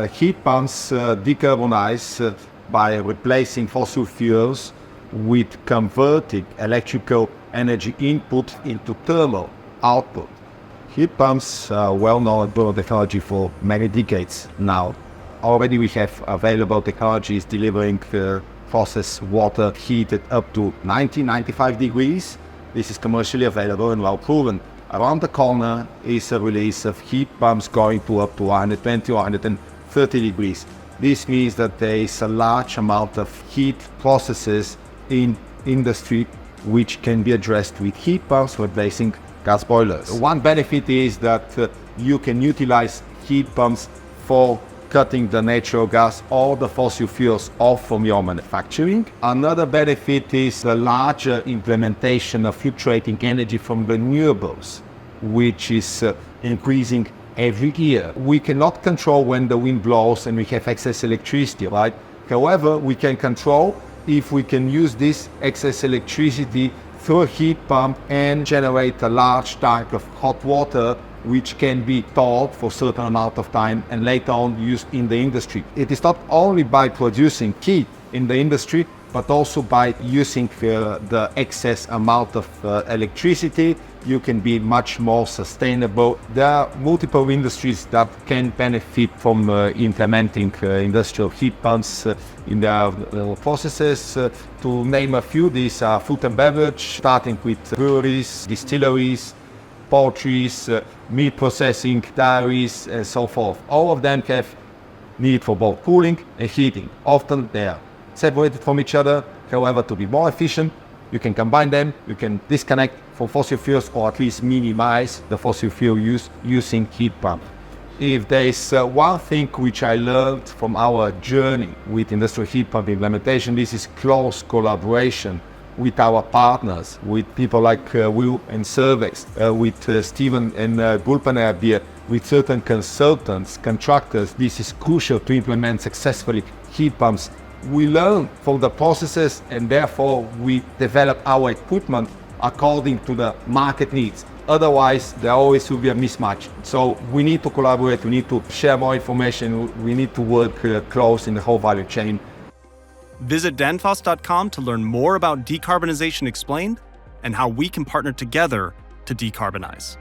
Heat pumps decarbonize by replacing fossil fuels with converting electrical energy input into thermal output. Heat pumps are well-known technology for many decades now. Already we have available technologies delivering process water heated up to 95 degrees. This is commercially available and well proven. Around the corner is a release of heat pumps going to up to 120 or 130 degrees. This means that there is a large amount of heat processes in industry which can be addressed with heat pumps replacing gas boilers. One benefit is that you can utilize heat pumps for cutting the natural gas or the fossil fuels off from your manufacturing. Another benefit is the larger implementation of fluctuating energy from renewables, which is increasing every year. We cannot control when the wind blows and we have excess electricity, right? However, we can control if we can use this excess electricity through a heat pump and generate a large tank of hot water which can be stored for a certain amount of time and later on used in the industry. It is not only by producing heat in the industry, but also by using the excess amount of electricity, you can be much more sustainable. There are multiple industries that can benefit from implementing industrial heat pumps in their processes. To name a few, these are food and beverage, starting with breweries, distilleries, poultries, meat processing, dairies, and so forth. All of them have need for both cooling and heating. Often they are separated from each other. However, to be more efficient, you can combine them, you can disconnect from fossil fuels or at least minimize the fossil fuel use using heat pump. If there is one thing which I learned from our journey with industrial heat pump implementation, this is close collaboration with our partners, with people like Will and Cervex, with Steven and Gulpener, with certain consultants, contractors. This is crucial to implement successfully heat pumps. We learn from the processes and therefore we develop our equipment according to the market needs. Otherwise, there always will be a mismatch. So we need to collaborate, we need to share more information, we need to work close in the whole value chain. Visit danfoss.com to learn more about Decarbonization Explained and how we can partner together to decarbonize.